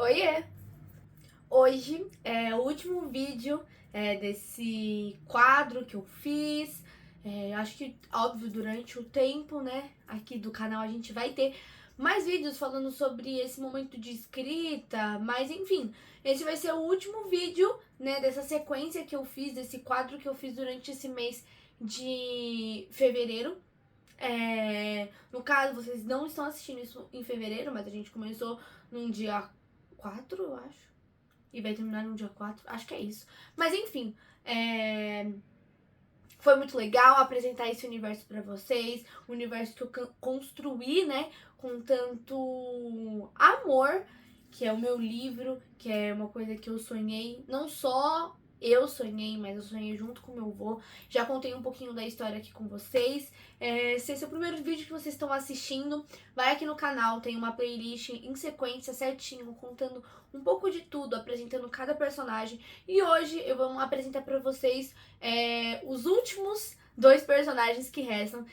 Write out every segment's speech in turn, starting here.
Oiê! Hoje é o último vídeo desse quadro que eu fiz. Acho que, óbvio, durante o tempo, né, aqui do canal a gente vai ter mais vídeos falando sobre esse momento de escrita, mas enfim, esse vai ser o último vídeo, né, dessa sequência que eu fiz, desse quadro que eu fiz durante esse mês de fevereiro. No caso, vocês não estão assistindo isso em fevereiro, mas a gente começou num dia 4, eu acho. E vai terminar no dia 4, acho que é isso. Mas enfim, foi muito legal apresentar esse universo pra vocês. O universo que eu construí, né, com tanto amor, que é o meu livro, que é uma coisa que eu sonhei, não só eu sonhei, mas eu sonhei junto com meu avô. Já contei um pouquinho da história aqui com vocês. Se esse é o primeiro vídeo que vocês estão assistindo, vai aqui no canal, tem uma playlist em sequência certinho, contando um pouco de tudo, apresentando cada personagem. E hoje eu vou apresentar pra vocês os últimos dois personagens que restam.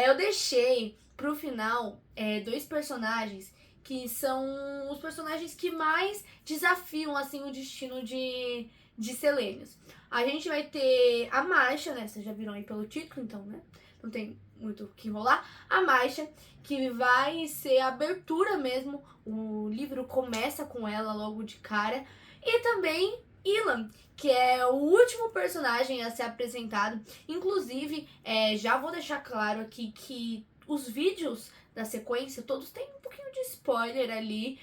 Eu deixei pro final dois personagens que são os personagens que mais desafiam assim o destino de Selênios. A gente vai ter a Marcha, né? Vocês já viram aí pelo título, então, né? Não tem muito o que enrolar. A Marcha, que vai ser a abertura mesmo. O livro começa com ela logo de cara. E também Ilan, que é o último personagem a ser apresentado. Inclusive, já vou deixar claro aqui que os vídeos da sequência, todos têm um pouquinho de spoiler ali.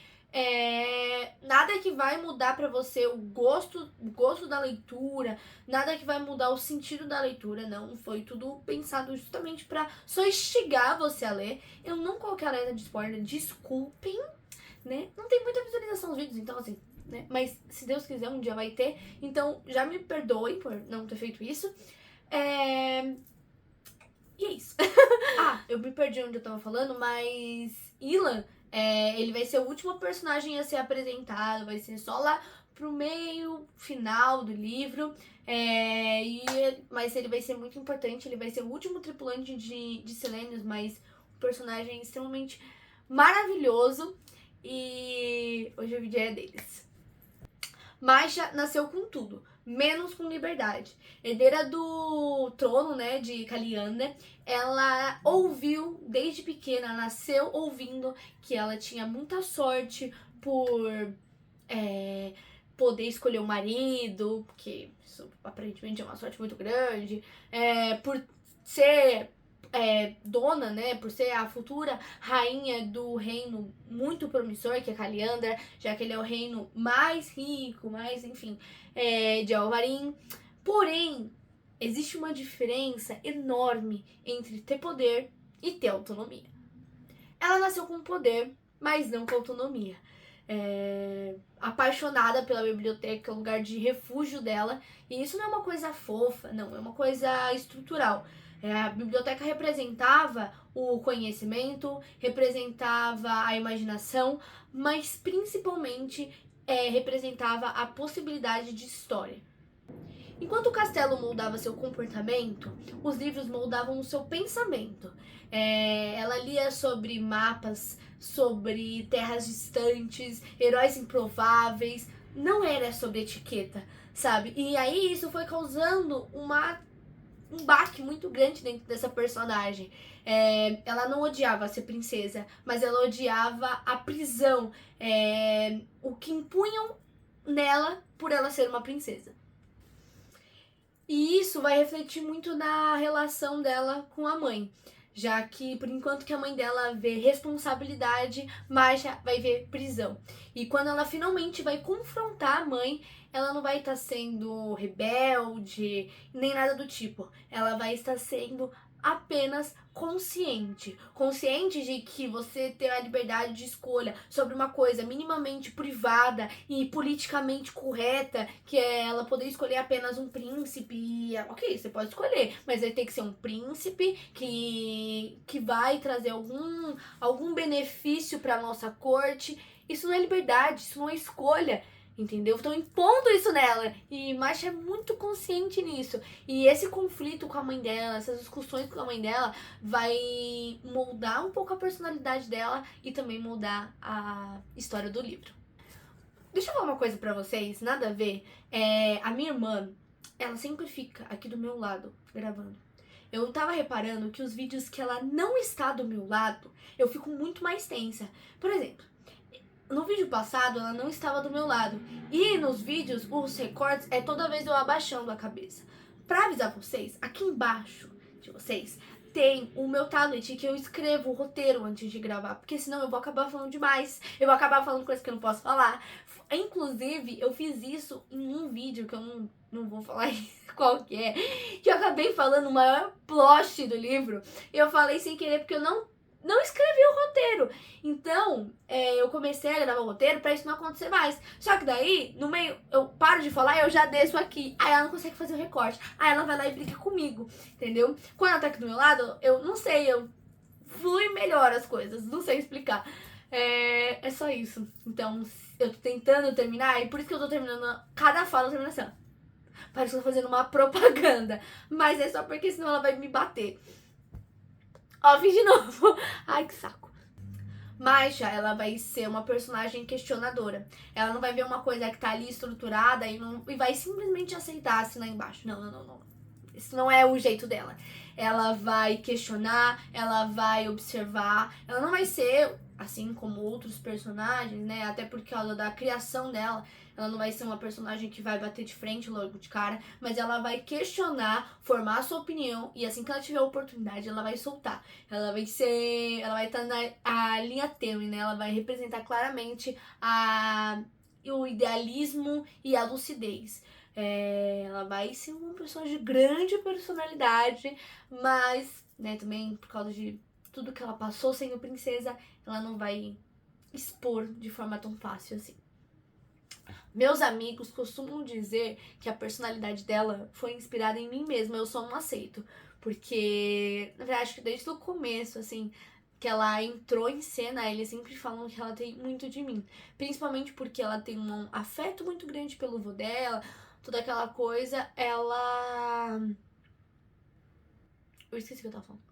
Nada que vai mudar pra você o gosto da leitura, nada que vai mudar o sentido da leitura, não. Foi tudo pensado justamente pra só instigar você a ler. Eu não coloquei alerta de spoiler, desculpem, né? Não tem muita visualização nos vídeos, então assim, né? Mas se Deus quiser, um dia vai ter. Então já me perdoe por não ter feito isso. E é isso. Eu me perdi onde eu tava falando, mas Ilan, ele vai ser o último personagem a ser apresentado, vai ser só lá pro meio, final do livro. Mas ele vai ser muito importante, ele vai ser o último tripulante de Selênios, mas um personagem extremamente maravilhoso. E hoje o vídeo é deles. Masha nasceu com tudo, menos com liberdade. Herdeira do trono, né, de Kalianda, ela ouviu desde pequena, nasceu ouvindo que ela tinha muita sorte por poder escolher um marido, porque isso aparentemente é uma sorte muito grande, por ser dona, né, por ser a futura rainha do reino muito promissor, que é Kaliandra, já que ele é o reino mais rico, mais, enfim, de Alvarim. Porém, existe uma diferença enorme entre ter poder e ter autonomia. Ela nasceu com poder, mas não com autonomia. Apaixonada pela biblioteca, é o lugar de refúgio dela. E isso não é uma coisa fofa, não, é uma coisa estrutural. A biblioteca representava o conhecimento, representava a imaginação, mas principalmente representava a possibilidade de história. Enquanto o castelo moldava seu comportamento, os livros moldavam o seu pensamento. Ela lia sobre mapas, sobre terras distantes, heróis improváveis. Não era sobre etiqueta, sabe? E aí isso foi causando um baque muito grande dentro dessa personagem. Ela não odiava ser princesa, mas ela odiava a prisão, o que impunham nela por ela ser uma princesa. E isso vai refletir muito na relação dela com a mãe, já que por enquanto que a mãe dela vê responsabilidade, Marcia vai ver prisão. E quando ela finalmente vai confrontar a mãe, ela não vai estar sendo rebelde, nem nada do tipo. Ela vai estar sendo apenas consciente. Consciente de que você tem a liberdade de escolha sobre uma coisa minimamente privada e politicamente correta, que é ela poder escolher apenas um príncipe. E, ok, você pode escolher, mas ele tem que ser um príncipe que vai trazer algum benefício para nossa corte. Isso não é liberdade, isso não é escolha. Entendeu? Estão impondo isso nela. E Masha é muito consciente nisso. E esse conflito com a mãe dela, essas discussões com a mãe dela, vai moldar um pouco a personalidade dela e também moldar a história do livro. Deixa eu falar uma coisa pra vocês, nada a ver. A minha irmã, ela sempre fica aqui do meu lado, gravando. Eu tava reparando que os vídeos que ela não está do meu lado, eu fico muito mais tensa. Por exemplo, no vídeo passado, ela não estava do meu lado. E nos vídeos, os recortes é toda vez eu abaixando a cabeça. Pra avisar vocês, aqui embaixo de vocês, tem o meu tablet que eu escrevo o roteiro antes de gravar. Porque senão eu vou acabar falando demais. Eu vou acabar falando coisas que eu não posso falar. Inclusive, eu fiz isso em um vídeo que eu não vou falar qual que é. Que eu acabei falando o maior plot do livro. E eu falei sem querer porque eu não escrevi o roteiro. Então, eu comecei a gravar o roteiro pra isso não acontecer mais. Só que daí, no meio, eu paro de falar e eu já desço aqui. Aí ela não consegue fazer o recorte. Aí ela vai lá e briga comigo, entendeu? Quando ela tá aqui do meu lado, eu não sei, eu flui melhor as coisas. Não sei explicar. É só isso. Então, eu tô tentando terminar e por isso que eu tô terminando cada fala, eu termino assim, ó. Parece que eu tô fazendo uma propaganda. Mas é só porque senão ela vai me bater. Ó, fiz de novo. Ai, que saco. Masha, ela vai ser uma personagem questionadora. Ela não vai ver uma coisa que tá ali estruturada e vai simplesmente aceitar assim lá embaixo. Não. Isso não é o jeito dela. Ela vai questionar, ela vai observar. Ela não vai ser, assim como outros personagens, né? Até por causa da criação dela. Ela não vai ser uma personagem que vai bater de frente logo de cara. Mas ela vai questionar, formar a sua opinião. E assim que ela tiver a oportunidade, ela vai soltar. Ela vai estar na linha tênue, né? Ela vai representar claramente o idealismo e a lucidez. Ela vai ser uma pessoa de grande personalidade, mas, né, também por causa de tudo que ela passou sendo princesa, ela não vai expor de forma tão fácil assim. Meus amigos costumam dizer que a personalidade dela foi inspirada em mim mesma, eu só não aceito. Porque, na verdade, acho que desde o começo, assim, que ela entrou em cena, eles sempre falam que ela tem muito de mim. Principalmente porque ela tem um afeto muito grande pelo vô dela, toda aquela coisa. Eu esqueci o que eu tava falando.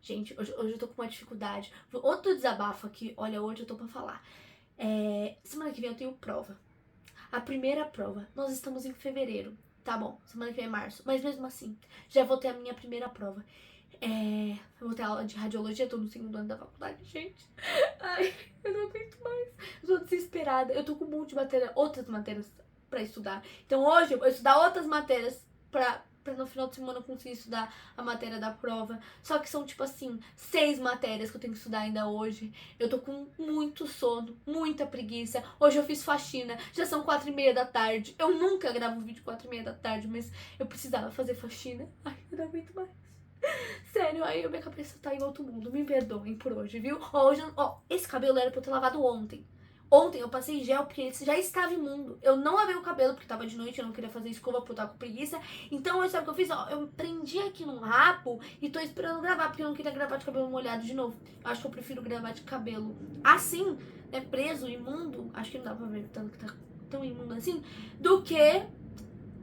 Gente, hoje eu tô com uma dificuldade. Outro desabafo aqui, olha, hoje eu tô pra falar. Semana que vem eu tenho prova. A primeira prova. Nós estamos em fevereiro. Tá bom, semana que vem é março. Mas mesmo assim, já vou ter a minha primeira prova. Eu vou ter aula de radiologia, tô no segundo ano da faculdade, gente. Ai, eu não aguento mais. Eu tô desesperada. Eu tô com um monte de outras matérias pra estudar. Então hoje eu vou estudar outras matérias pra no final de semana eu conseguir estudar a matéria da prova. Só que são, tipo assim, 6 matérias que eu tenho que estudar ainda hoje. Eu tô com muito sono, muita preguiça. Hoje eu fiz faxina, já são 4:30 da tarde. Eu nunca gravo vídeo 4:30 da tarde, mas eu precisava fazer faxina. Ai, eu não aguento mais. Sério, aí minha cabeça tá em outro mundo. Me perdoem por hoje, viu? Esse cabelo era pra eu ter lavado ontem. Ontem eu passei gel porque ele já estava imundo. Eu não lavei o cabelo porque tava de noite, eu não queria fazer escova porque eu tava com preguiça. Então, sabe o que eu fiz? Eu prendi aqui num rabo e tô esperando gravar porque eu não queria gravar de cabelo molhado de novo. Eu acho que eu prefiro gravar de cabelo assim, né, preso, imundo. Acho que não dá pra ver tanto que tá tão imundo assim. Do que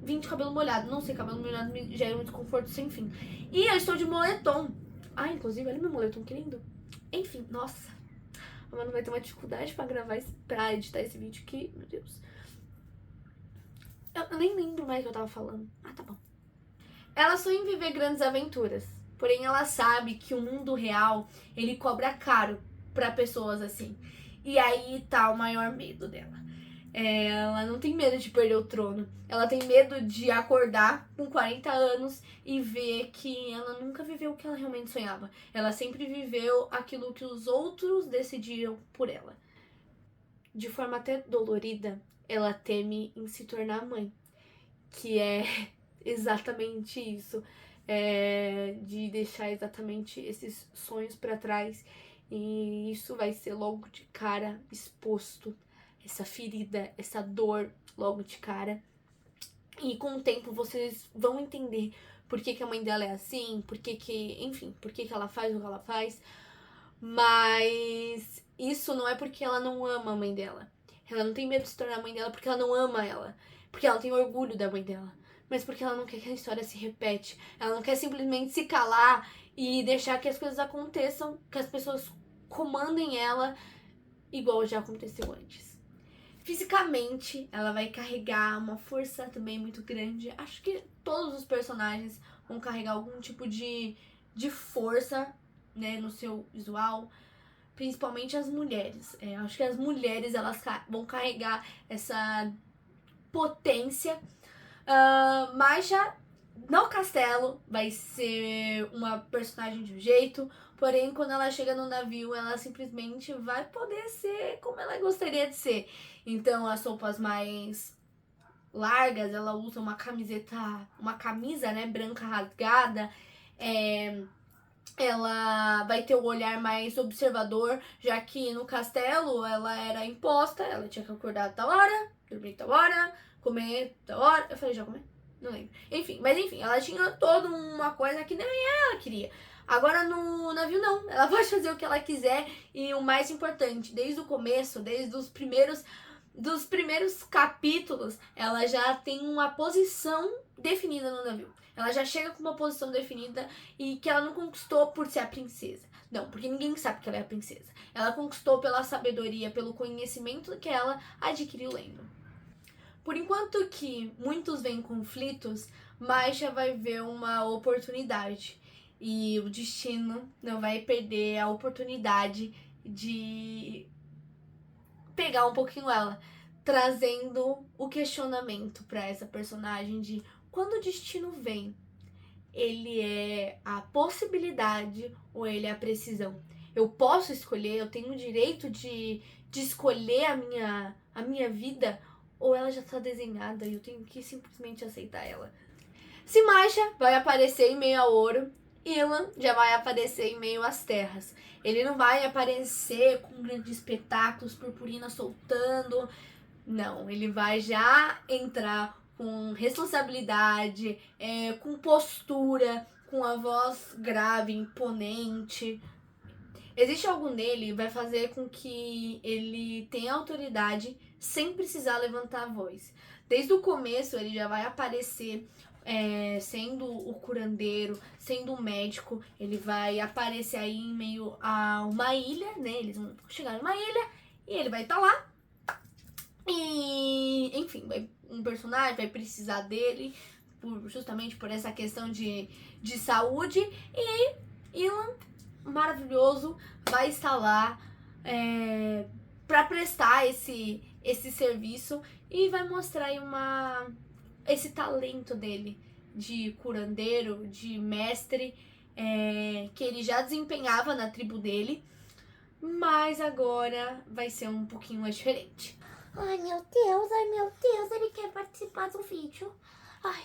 vir de cabelo molhado. Não sei, cabelo molhado me gera um desconforto sem fim. E eu estou de moletom. Ah, inclusive, olha meu moletom, que lindo. Enfim, nossa. A Manu vai ter uma dificuldade pra editar esse vídeo aqui. Meu Deus. Eu nem lembro mais o que eu tava falando. Ah, tá bom. Ela sonha em viver grandes aventuras. Porém, ela sabe que o mundo real, ele cobra caro pra pessoas assim. E aí tá o maior medo dela. Ela não tem medo de perder o trono. Ela tem medo de acordar com 40 anos e ver que ela nunca viveu o que ela realmente sonhava. Ela sempre viveu aquilo que os outros decidiram por ela. De forma até dolorida, ela teme em se tornar mãe. Que é exatamente isso. De deixar exatamente esses sonhos pra trás. E isso vai ser logo de cara exposto. Essa ferida, essa dor logo de cara. E com o tempo vocês vão entender por que a mãe dela é assim, por que ela faz o que ela faz. Mas isso não é porque ela não ama a mãe dela. Ela não tem medo de se tornar a mãe dela porque ela não ama ela. Porque ela tem orgulho da mãe dela. Mas porque ela não quer que a história se repete. Ela não quer simplesmente se calar e deixar que as coisas aconteçam, que as pessoas comandem ela igual já aconteceu antes. Fisicamente, ela vai carregar uma força também muito grande. Acho que todos os personagens vão carregar algum tipo de força, né, no seu visual. Principalmente as mulheres. Acho que as mulheres, elas vão carregar essa potência. Mas já no castelo vai ser uma personagem de um jeito, porém quando ela chega no navio ela simplesmente vai poder ser como ela gostaria de ser. Então as roupas mais largas, ela usa uma camisa, né, branca rasgada. Ela vai ter o olhar mais observador, já que no castelo ela era imposta, ela tinha que acordar a tal hora, dormir a tal hora, comer a tal hora. Eu falei já comer? Não lembro. Enfim, ela tinha toda uma coisa que nem ela queria. Agora no navio não, ela pode fazer o que ela quiser e o mais importante, desde o começo, desde os primeiros capítulos, ela já tem uma posição definida no navio. Ela já chega com uma posição definida e que ela não conquistou por ser a princesa. Não, porque ninguém sabe que ela é a princesa. Ela conquistou pela sabedoria, pelo conhecimento que ela adquiriu lendo. Por enquanto que muitos veem conflitos, Maisha vai ver uma oportunidade. E o destino não vai perder a oportunidade de pegar um pouquinho ela, trazendo o questionamento para essa personagem de quando o destino vem, ele é a possibilidade ou ele é a precisão? Eu posso escolher, eu tenho o direito de escolher a minha vida, ou ela já está desenhada e eu tenho que simplesmente aceitar ela? Se Masha vai aparecer em meio a ouro, Ilan já vai aparecer em meio às terras. Ele não vai aparecer com grandes espetáculos, purpurina soltando. Não, ele vai já entrar com responsabilidade, com postura, com a voz grave, imponente. Existe algo nele que vai fazer com que ele tenha autoridade sem precisar levantar a voz. Desde o começo ele já vai aparecer sendo o curandeiro, sendo o médico. Ele vai aparecer aí em meio a uma ilha, né? Eles vão chegar numa ilha e ele vai estar lá. E, enfim, um personagem vai precisar dele justamente por essa questão de saúde. E Ilan, maravilhoso, vai estar lá para prestar esse serviço e vai mostrar aí esse talento dele de curandeiro, de mestre, que ele já desempenhava na tribo dele, mas agora vai ser um pouquinho mais diferente. Ai meu Deus, ele quer participar do vídeo. Ai.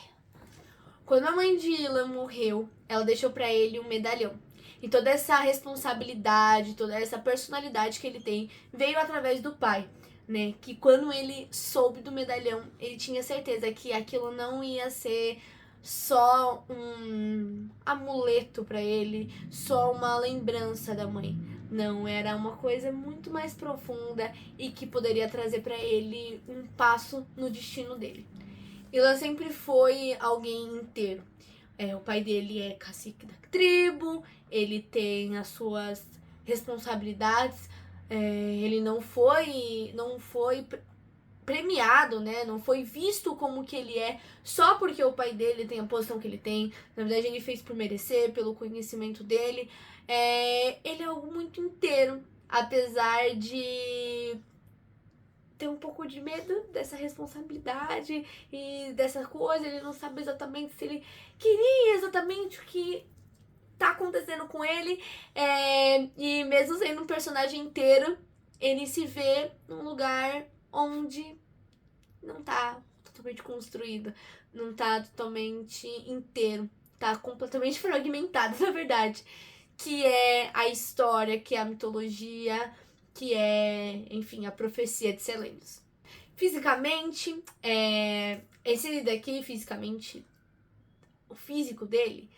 Quando a mãe de Ilan morreu, ela deixou pra ele um medalhão. E toda essa responsabilidade, toda essa personalidade que ele tem veio através do pai, né? Que quando ele soube do medalhão, ele tinha certeza que aquilo não ia ser só um amuleto pra ele, só uma lembrança da mãe. Não, era uma coisa muito mais profunda e que poderia trazer pra ele um passo no destino dele. Ilan sempre foi alguém inteiro. O pai dele é cacique da tribo, ele tem as suas responsabilidades, ele não foi premiado, né? Não foi visto como que ele é só porque o pai dele tem a posição que ele tem. Na verdade, ele fez por merecer, pelo conhecimento dele. Ele é algo muito inteiro, apesar de ter um pouco de medo dessa responsabilidade e dessa coisa. Ele não sabe exatamente se ele queria exatamente o que tá acontecendo com ele. E mesmo sendo um personagem inteiro, ele se vê num lugar onde não tá totalmente construído, não tá totalmente inteiro, tá completamente fragmentado, na verdade. Que é a história, que é a mitologia, que é, enfim, a profecia de Selênios. Fisicamente, esse daqui, fisicamente, o físico dele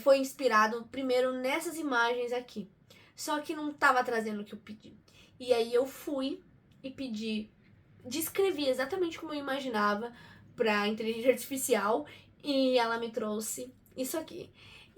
foi inspirado primeiro nessas imagens aqui. Só que não estava trazendo o que eu pedi. E aí eu fui e pedi, descrevi exatamente como eu imaginava para a inteligência artificial e ela me trouxe isso aqui.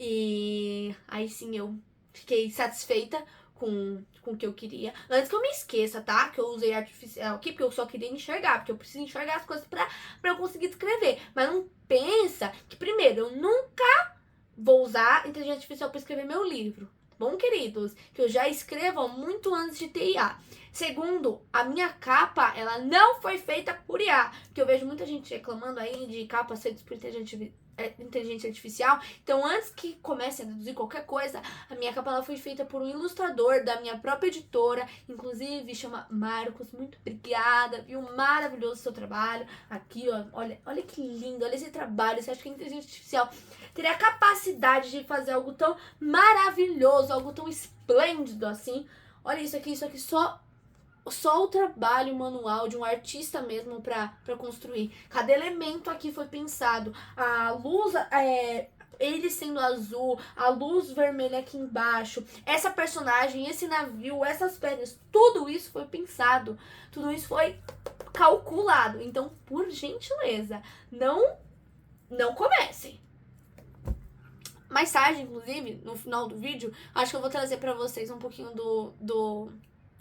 E aí sim eu fiquei satisfeita com com o que eu queria. Antes que eu me esqueça, tá? Que eu usei artificial aqui, porque eu só queria enxergar. Porque eu preciso enxergar as coisas pra eu conseguir escrever. Mas não pensa que, primeiro, eu nunca vou usar inteligência artificial pra escrever meu livro. Bom, queridos, que eu já escrevo muito antes de ter IA. Segundo, a minha capa, ela não foi feita por IA. Porque eu vejo muita gente reclamando aí de capas feitas por inteligência artificial. Então, antes que comece a deduzir qualquer coisa, a minha capa ela foi feita por um ilustrador da minha própria editora, inclusive chama Marcos. Muito obrigada, viu? Maravilhoso o seu trabalho. Aqui, ó, olha que lindo, olha esse trabalho. Você acha que a inteligência artificial teria a capacidade de fazer algo tão maravilhoso, algo tão esplêndido assim? Olha isso aqui só o trabalho manual de um artista mesmo pra construir. Cada elemento aqui foi pensado. A luz, ele sendo azul, a luz vermelha aqui embaixo, essa personagem, esse navio, essas pedras, tudo isso foi pensado. Tudo isso foi calculado. Então, por gentileza, não comecem. Mais tarde, inclusive, no final do vídeo, acho que eu vou trazer pra vocês um pouquinho do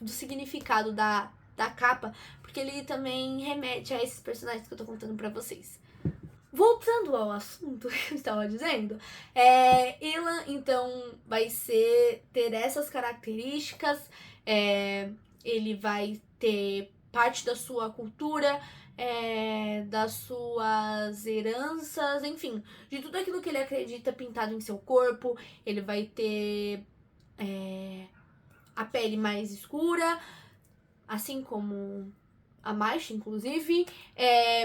significado da capa, porque ele também remete a esses personagens que eu tô contando pra vocês. Voltando ao assunto que eu estava dizendo, Ilan, então, vai ter essas características, ele vai ter parte da sua cultura, das suas heranças, enfim, de tudo aquilo que ele acredita pintado em seu corpo. Ele vai ter a pele mais escura, assim como a Maisha, inclusive.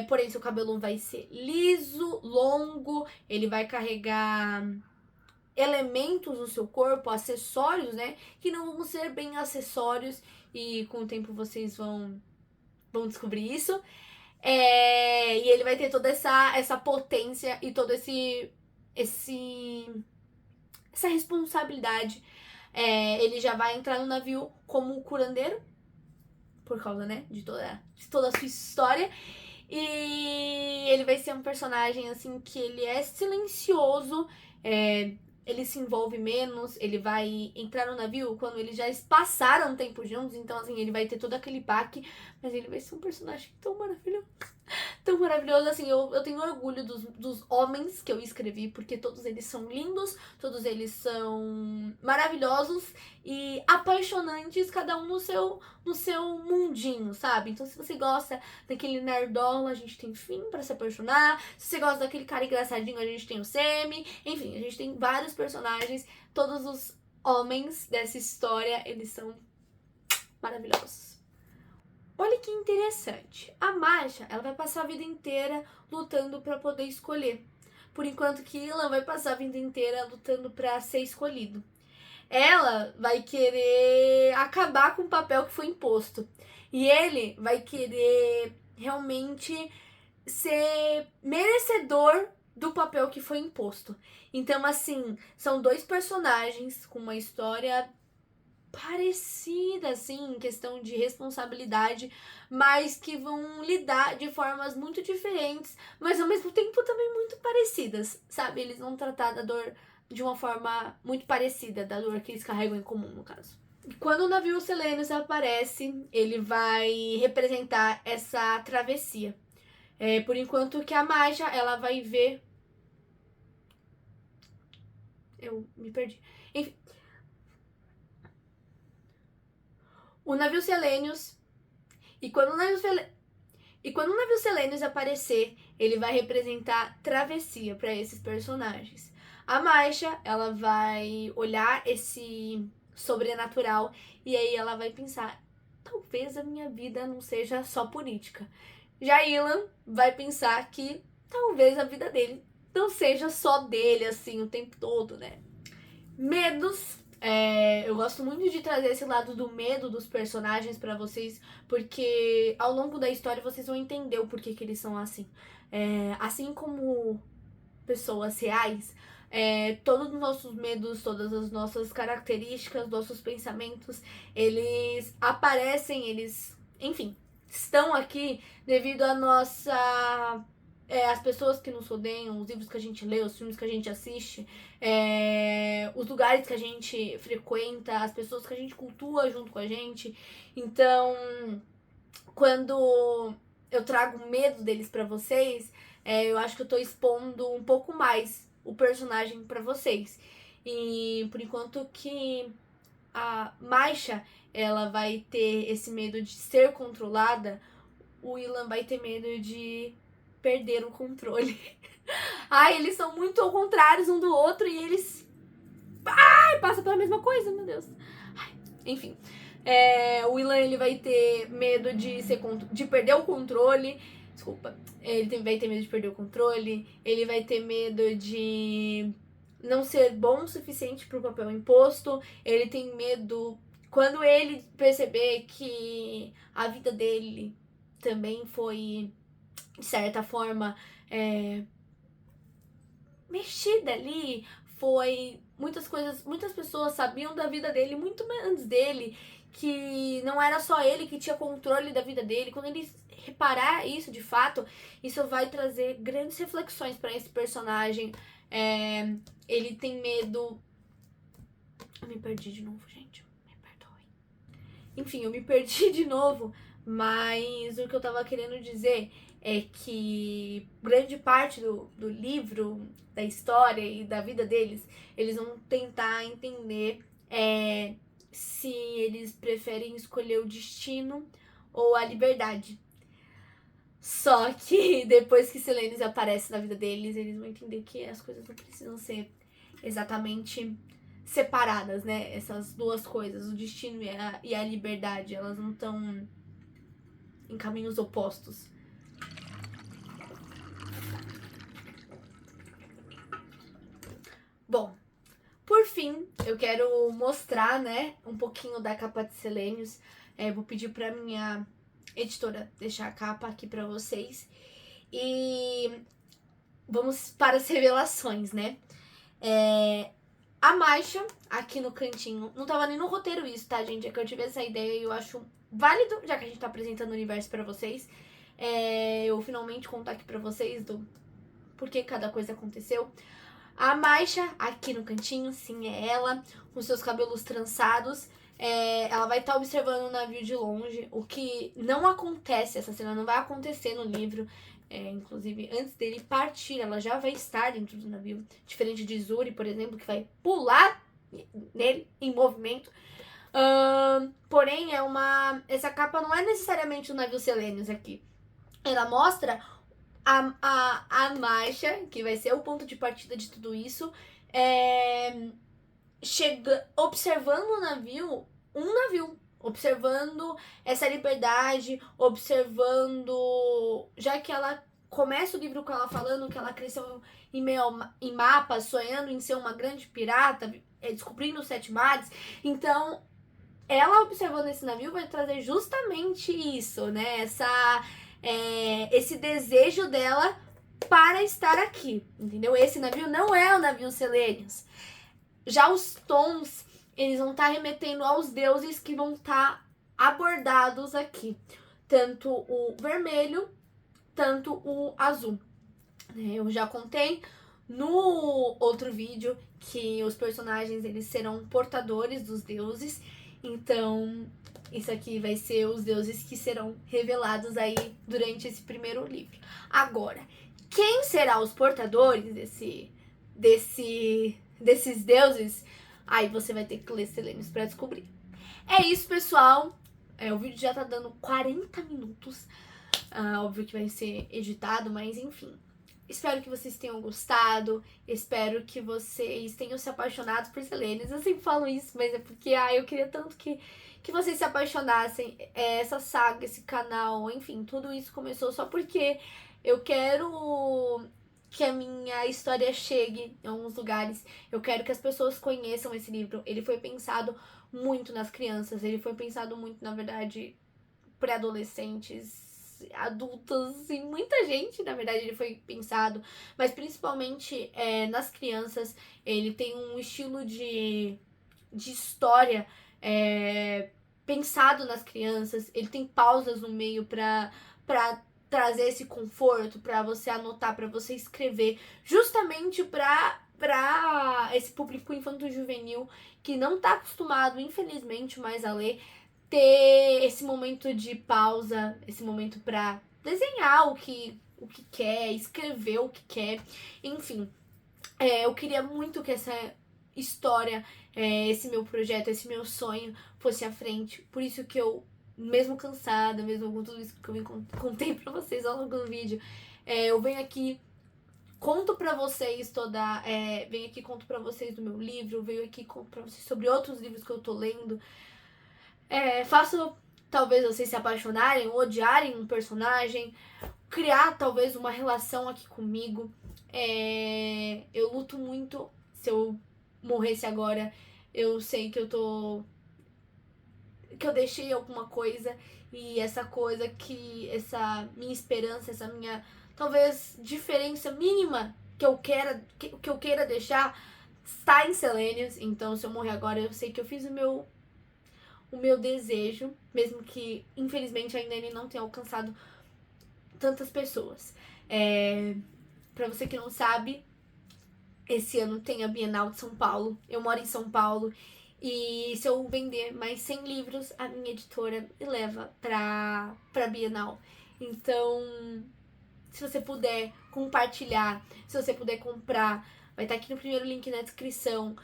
Porém, seu cabelo vai ser liso, longo. Ele vai carregar elementos no seu corpo, acessórios, né? Que não vão ser bem acessórios. E com o tempo vocês vão descobrir isso. E ele vai ter toda essa potência e toda essa responsabilidade. Ele já vai entrar no navio como curandeiro, por causa, né, de toda a sua história. E ele vai ser um personagem, assim, que ele é silencioso, ele se envolve menos, ele vai entrar no navio quando eles já passaram um tempo juntos, então, assim, ele vai ter todo aquele baque, mas ele vai ser um personagem tão maravilhoso. Tão maravilhoso, assim, eu tenho orgulho dos homens que eu escrevi, porque todos eles são lindos, todos eles são maravilhosos e apaixonantes, cada um no seu mundinho, sabe? Então, se você gosta daquele nerdola, a gente tem Finn pra se apaixonar. Se você gosta daquele cara engraçadinho, a gente tem o Semi. Enfim, a gente tem vários personagens, todos os homens dessa história, eles são maravilhosos. Olha que interessante. A Maisha, ela vai passar a vida inteira lutando pra poder escolher. Por enquanto que Ilan vai passar a vida inteira lutando pra ser escolhido. Ela vai querer acabar com o papel que foi imposto. E ele vai querer realmente ser merecedor do papel que foi imposto. Então, assim, são dois personagens com uma história parecida, assim, em questão de responsabilidade, mas que vão lidar de formas muito diferentes, mas ao mesmo tempo também muito parecidas, sabe? Eles vão tratar da dor de uma forma muito parecida, da dor que eles carregam em comum, no caso. E quando o navio Selenius aparece, ele vai representar essa travessia. Por enquanto que a Maisha, ela vai ver... Eu me perdi. Enfim. O navio Selenius. E quando o navio Selenius aparecer, ele vai representar travessia para esses personagens. A Maisha, ela vai olhar esse sobrenatural e aí ela vai pensar, talvez a minha vida não seja só política. Já Ilan vai pensar que talvez a vida dele não seja só dele, assim, o tempo todo, né? Medos. Eu gosto muito de trazer esse lado do medo dos personagens pra vocês, porque ao longo da história vocês vão entender o porquê que eles são assim. Assim como pessoas reais, todos os nossos medos, todas as nossas características, nossos pensamentos, eles aparecem, eles, enfim, estão aqui devido à nossa as pessoas que nos rodeiam, os livros que a gente lê, os filmes que a gente assiste, os lugares que a gente frequenta, as pessoas que a gente cultua junto com a gente. Então, quando eu trago medo deles pra vocês, eu acho que eu tô expondo um pouco mais o personagem pra vocês. E por enquanto que a Maisha, ela vai ter esse medo de ser controlada, o Willan vai ter medo de perder o controle. Ai, eles são muito ao contrário um do outro e eles passam pela mesma coisa, meu Deus. Ai, enfim, o Willan, ele vai ter medo de perder o controle. Desculpa. Ele vai ter medo de perder o controle. Ele vai ter medo de não ser bom o suficiente pro papel imposto. Ele tem medo quando ele perceber que a vida dele também foi, de certa forma, mexida ali. Foi muitas pessoas sabiam da vida dele muito antes dele, que não era só ele que tinha controle da vida dele. Quando ele reparar isso de fato, isso vai trazer grandes reflexões para esse personagem. Ele tem medo. Eu me perdi de novo, gente. Me perdoe. Enfim, eu me perdi de novo, mas o que eu tava querendo dizer é que grande parte do livro, da história e da vida deles, eles vão tentar entender se eles preferem escolher o destino ou a liberdade. Só que depois que Silênios aparece na vida deles, eles vão entender que as coisas não precisam ser exatamente separadas, né? Essas duas coisas, o destino e a liberdade, elas não estão em caminhos opostos. Bom, por fim, eu quero mostrar, né, um pouquinho da capa de Silênios. Vou pedir pra minha editora deixar a capa aqui pra vocês. E vamos para as revelações, né? A Maisha, aqui no cantinho, não tava nem no roteiro isso, tá, gente? É que eu tive essa ideia e eu acho válido, já que a gente tá apresentando o universo pra vocês. Eu finalmente contar aqui pra vocês do porquê cada coisa aconteceu. A Maisha, aqui no cantinho, sim, é ela, com seus cabelos trançados. Ela vai estar observando o navio de longe, o que não acontece, essa cena não vai acontecer no livro. Inclusive, antes dele partir, ela já vai estar dentro do navio. Diferente de Zuri, por exemplo, que vai pular nele, em movimento. Porém, essa capa não é necessariamente o navio Selenius aqui. Ela mostra a Maisha, que vai ser o ponto de partida de tudo isso, observando o navio, observando essa liberdade, observando, já que ela começa o livro com ela falando que ela cresceu em meio em mapas, sonhando em ser uma grande pirata, descobrindo os 7 mares. Então, ela observando esse navio vai trazer justamente isso, né? Esse desejo dela para estar aqui, entendeu? Esse navio não é o navio Selenius. Já os tons, eles vão estar remetendo aos deuses que vão estar abordados aqui. Tanto o vermelho, tanto o azul. Eu já contei no outro vídeo que os personagens, eles serão portadores dos deuses. Então, isso aqui vai ser os deuses que serão revelados aí durante esse primeiro livro. Agora, quem será os portadores desses deuses? Aí você vai ter que ler Selênios pra descobrir. É isso, pessoal. O vídeo já tá dando 40 minutos. Óbvio que vai ser editado, mas enfim. Espero que vocês tenham gostado. Espero que vocês tenham se apaixonado por Selênios. Eu sempre falo isso, mas é porque eu queria tanto que vocês se apaixonassem. Essa saga, esse canal, enfim, tudo isso começou só porque eu quero que a minha história chegue em alguns lugares. Eu quero que as pessoas conheçam esse livro. Ele foi pensado muito nas crianças. Ele foi pensado muito, na verdade, pré-adolescentes, adultos e muita gente, na verdade, ele foi pensado, mas principalmente nas crianças. Ele tem um estilo de história pensado nas crianças. Ele tem pausas no meio pra trazer esse conforto, pra você anotar, pra você escrever, justamente pra esse público infanto-juvenil que não tá acostumado, infelizmente, mais a ler, ter esse momento de pausa, esse momento pra desenhar o que quer, escrever o que quer, enfim. Eu queria muito que essa história, esse meu projeto, esse meu sonho fosse à frente. Por isso que eu, mesmo cansada, mesmo com tudo isso que eu contei pra vocês ao longo do vídeo, eu venho aqui, conto pra vocês venho aqui, conto pra vocês do meu livro, venho aqui, conto pra vocês sobre outros livros que eu tô lendo. Faço talvez vocês se apaixonarem, odiarem um personagem, criar talvez uma relação aqui comigo. Eu luto muito. Se eu morresse agora, eu sei que eu deixei alguma coisa, e essa coisa essa minha esperança, essa minha talvez diferença mínima que eu queira deixar está em Selênios. Então, se eu morrer agora, eu sei que eu fiz o meu desejo, mesmo que infelizmente ainda ele não tenha alcançado tantas pessoas. Pra você que não sabe, esse ano tem a Bienal de São Paulo. Eu moro em São Paulo. E se eu vender mais 100 livros, a minha editora me leva pra Bienal. Então, se você puder compartilhar, se você puder comprar, vai estar aqui no primeiro link na descrição.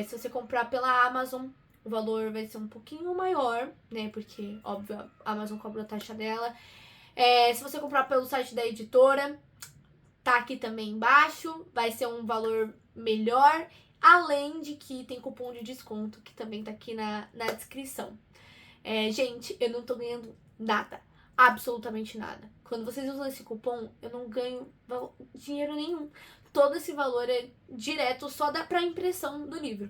Se você comprar pela Amazon, o valor vai ser um pouquinho maior, né? Porque, óbvio, a Amazon cobra a taxa dela. Se você comprar pelo site da editora, tá aqui também embaixo, vai ser um valor melhor, além de que tem cupom de desconto, que também tá aqui na descrição. Gente, eu não tô ganhando nada, absolutamente nada. Quando vocês usam esse cupom, eu não ganho dinheiro nenhum. Todo esse valor é direto, só dá pra impressão do livro.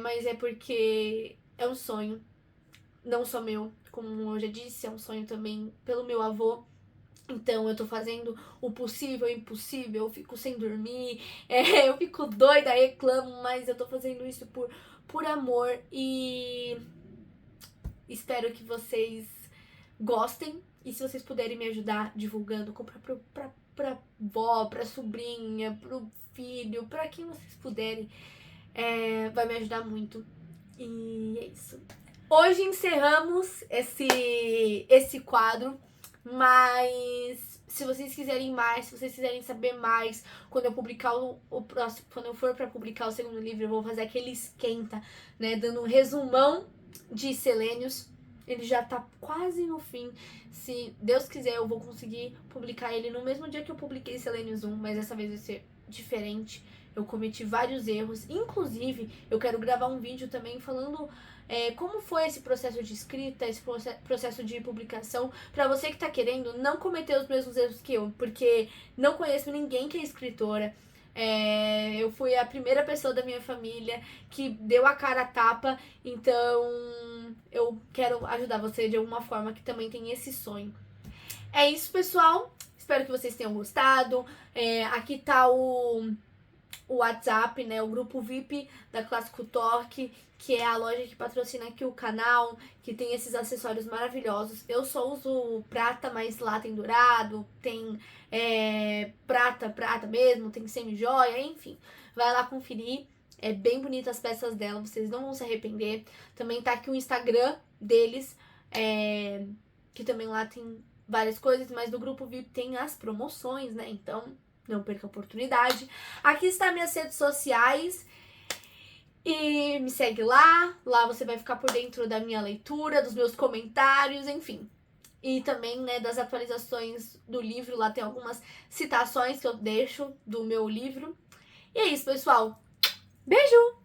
Mas é porque é um sonho, não só meu, como eu já disse, é um sonho também pelo meu avô. Então eu tô fazendo o possível e o impossível, eu fico sem dormir, eu fico doida, reclamo, mas eu tô fazendo isso por amor, e espero que vocês gostem. E se vocês puderem me ajudar divulgando, comprar pra vó, pra sobrinha, pro filho, pra quem vocês puderem, vai me ajudar muito. E é isso. Hoje encerramos esse quadro. Mas se vocês quiserem mais, se vocês quiserem saber mais, quando eu publicar o próximo, quando eu for pra publicar o segundo livro, eu vou fazer aquele esquenta, né, dando um resumão de Selênios. Ele já tá quase no fim. Se Deus quiser, eu vou conseguir publicar ele no mesmo dia que eu publiquei Selênios 1, mas dessa vez vai ser diferente. Eu cometi vários erros. Inclusive, eu quero gravar um vídeo também falando como foi esse processo de escrita, esse processo de publicação, pra você que tá querendo não cometer os mesmos erros que eu, porque não conheço ninguém que é escritora. Eu fui a primeira pessoa da minha família que deu a cara a tapa, então eu quero ajudar você de alguma forma que também tem esse sonho. É isso, pessoal. Espero que vocês tenham gostado. Aqui tá o WhatsApp, né, o grupo VIP da Clássico Torque, que é a loja que patrocina aqui o canal, que tem esses acessórios maravilhosos. Eu só uso prata, mas lá tem dourado, tem prata mesmo, tem semi-joia, enfim. Vai lá conferir, é bem bonita as peças dela, vocês não vão se arrepender. Também tá aqui o Instagram deles, que também lá tem várias coisas, mas no grupo VIP tem as promoções, né, então não perca a oportunidade. Aqui está minhas redes sociais. E me segue lá. Lá você vai ficar por dentro da minha leitura, dos meus comentários, enfim. E também, né, das atualizações do livro. Lá tem algumas citações que eu deixo do meu livro. E é isso, pessoal. Beijo!